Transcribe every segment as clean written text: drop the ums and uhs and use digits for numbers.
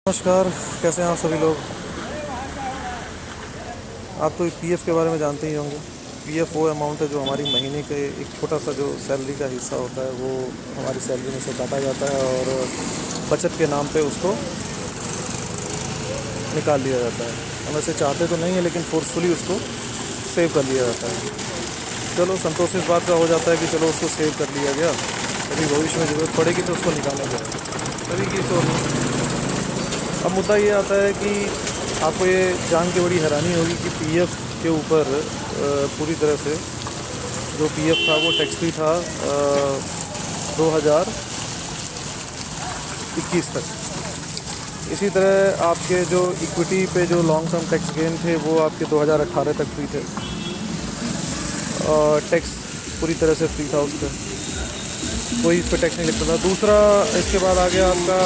नमस्कार, कैसे हैं आप सभी लोग। आप तो पीएफ के बारे में जानते ही होंगे। पीएफ वो अमाउंट है जो हमारी महीने के एक छोटा सा जो सैलरी का हिस्सा होता है वो हमारी सैलरी में से काटा जाता है और बचत के नाम पे उसको निकाल लिया जाता है। हम ऐसे चाहते तो नहीं है लेकिन फोर्सफुली उसको सेव कर लिया जाता है। चलो संतोष इस बात का हो जाता है कि चलो उसको सेव कर लिया गया, कभी भविष्य में ज़रूरत पड़ेगी तो उसको निकाला जाए, तभी की तो। अब मुद्दा ये आता है कि आपको ये जान के बड़ी हैरानी होगी कि पीएफ के ऊपर पूरी तरह से जो पीएफ था वो टैक्स फ्री था 2021 तक। इसी तरह आपके जो इक्विटी पे जो लॉन्ग टर्म टैक्स गेन थे वो आपके 2018 तक फ्री थे, और टैक्स पूरी तरह से फ्री था उस पर, कोई इस पर टैक्स नहीं लगता था। दूसरा इसके बाद आ गया आपका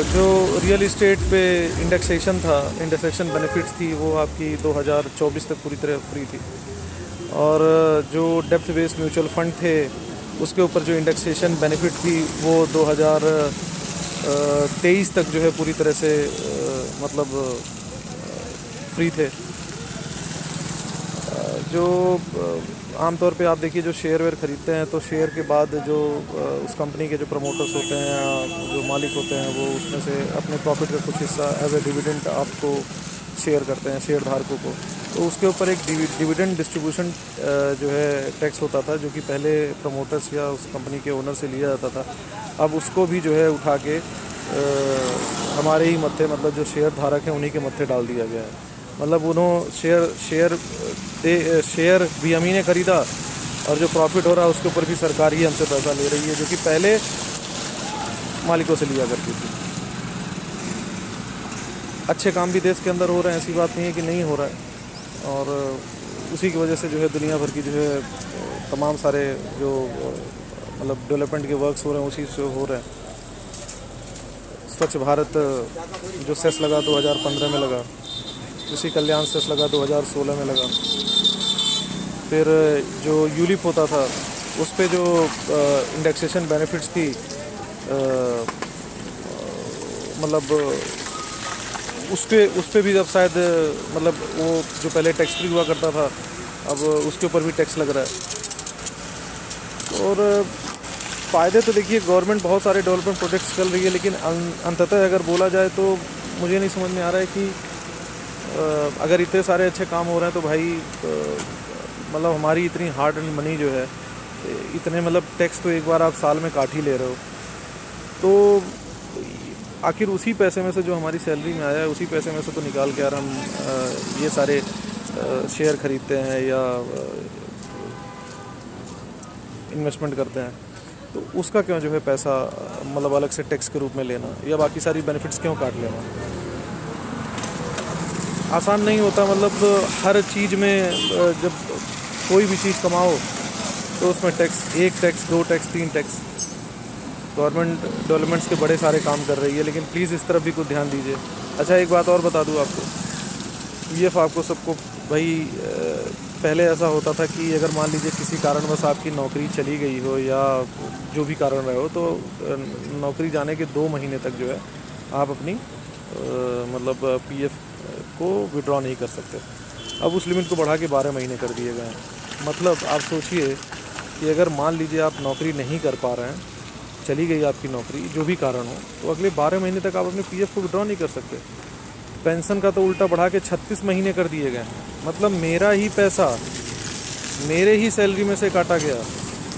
जो रियल इस्टेट पे इंडेक्सेशन था, इंडेक्सेशन बेनिफिट्स थी, वो आपकी 2024 तक पूरी तरह फ्री थी। और जो डेप्थ बेस्ड म्यूचुअल फंड थे उसके ऊपर जो इंडेक्सेशन बेनिफिट थी वो 2023 तक जो है पूरी तरह से मतलब फ्री थे। जो आमतौर पे आप देखिए जो शेयर वेयर ख़रीदते हैं तो शेयर के बाद जो उस कंपनी के जो प्रमोटर्स होते हैं या जो मालिक होते हैं वो उसमें से अपने प्रॉफिट का कुछ हिस्सा एज ए डिविडेंड आपको शेयर करते हैं शेयर धारकों को। तो उसके ऊपर एक डिविडेंड डिस्ट्रीब्यूशन जो है टैक्स होता था, जो कि पहले प्रमोटर्स या उस कंपनी के ओनर से लिया जाता था। अब उसको भी जो है उठा के हमारे ही मत्थे, मतलब जो शेयर धारक हैं उन्हीं के मत्थे डाल दिया गया है। मतलब उन्होंने शेयर भी हम ही ने ख़रीदा और जो प्रॉफिट हो रहा है उसके ऊपर भी सरकार ही हमसे पैसा ले रही है, जो कि पहले मालिकों से लिया करती थी। अच्छे काम भी देश के अंदर हो रहे हैं, ऐसी बात नहीं है कि नहीं हो रहा है, और उसी की वजह से जो है दुनिया भर की जो है तमाम सारे जो मतलब डेवलपमेंट के वर्क्स हो रहे हैं उसी से हो रहे हैं। स्वच्छ भारत जो सेस लगा 2015 में लगा, कृषि कल्याण सेस लगा 2016 में लगा, फिर जो यूलिप होता था उस पे जो इंडेक्सेशन बेनिफिट्स थी, मतलब उस पे भी अब शायद मतलब वो जो पहले टैक्स फ्री हुआ करता था अब उसके ऊपर भी टैक्स लग रहा है। और फ़ायदे तो देखिए गवर्नमेंट बहुत सारे डेवलपमेंट प्रोजेक्ट्स चल रही है, लेकिन अंततः अगर बोला जाए तो मुझे नहीं समझ में आ रहा है कि अगर इतने सारे अच्छे काम हो रहे हैं तो भाई मतलब हमारी इतनी हार्ड एंड मनी जो है, इतने मतलब टैक्स तो एक बार आप साल में काट ही ले रहे हो, तो आखिर उसी पैसे में से जो हमारी सैलरी में आया है उसी पैसे में से तो निकाल के यार हम ये सारे शेयर ख़रीदते हैं या इन्वेस्टमेंट करते हैं, तो उसका क्यों जो है पैसा मतलब अलग से टैक्स के रूप में लेना या बाकी सारी बेनिफिट्स क्यों काट लेना। आसान नहीं होता। मतलब हर चीज़ में जब कोई भी चीज़ कमाओ तो उसमें tax, 1 tax 2 tax 3 tax. Government developments के बड़े सारे काम कर रही है, लेकिन प्लीज़ इस तरफ भी कुछ ध्यान दीजिए। अच्छा एक बात और बता दूं आपको, पीएफ आपको सबको भाई पहले ऐसा होता था कि अगर मान लीजिए किसी कारणवश आपकी नौकरी चली गई हो या जो भी कारण रहे हो, तो नौकरी जाने के 2 महीने तक जो है आप अपनी मतलब पीएफ को विड्रॉ नहीं कर सकते। अब उस लिमिट को बढ़ा के 12 महीने कर दिए गए हैं। मतलब आप सोचिए कि अगर मान लीजिए आप नौकरी नहीं कर पा रहे हैं, चली गई आपकी नौकरी जो भी कारण हो, तो अगले 12 महीने तक आप अपने पीएफ को विड्रॉ नहीं कर सकते। पेंशन का तो उल्टा बढ़ा के 36 महीने कर दिए गए हैं। मतलब मेरा ही पैसा मेरे ही सैलरी में से काटा गया,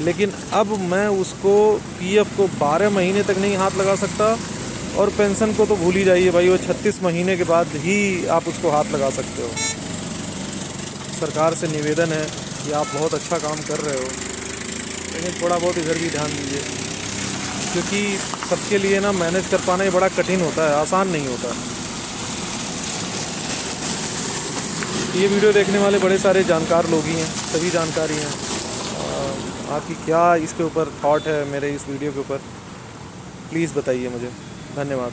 लेकिन अब मैं उसको पीएफ को 12 महीने तक नहीं हाथ लगा सकता, और पेंशन को तो भूल ही जाइए भाई, वो 36 महीने के बाद ही आप उसको हाथ लगा सकते हो। सरकार से निवेदन है कि आप बहुत अच्छा काम कर रहे हो, लेकिन थोड़ा बहुत इधर भी ध्यान दीजिए, क्योंकि सबके लिए ना मैनेज कर पाना ये बड़ा कठिन होता है, आसान नहीं होता। ये वीडियो देखने वाले बड़े सारे जानकार लोग ही हैं, सभी जानकारी हैं। आपकी क्या इसके ऊपर थॉट है मेरे इस वीडियो के ऊपर, प्लीज़ बताइए मुझे। धन्यवाद।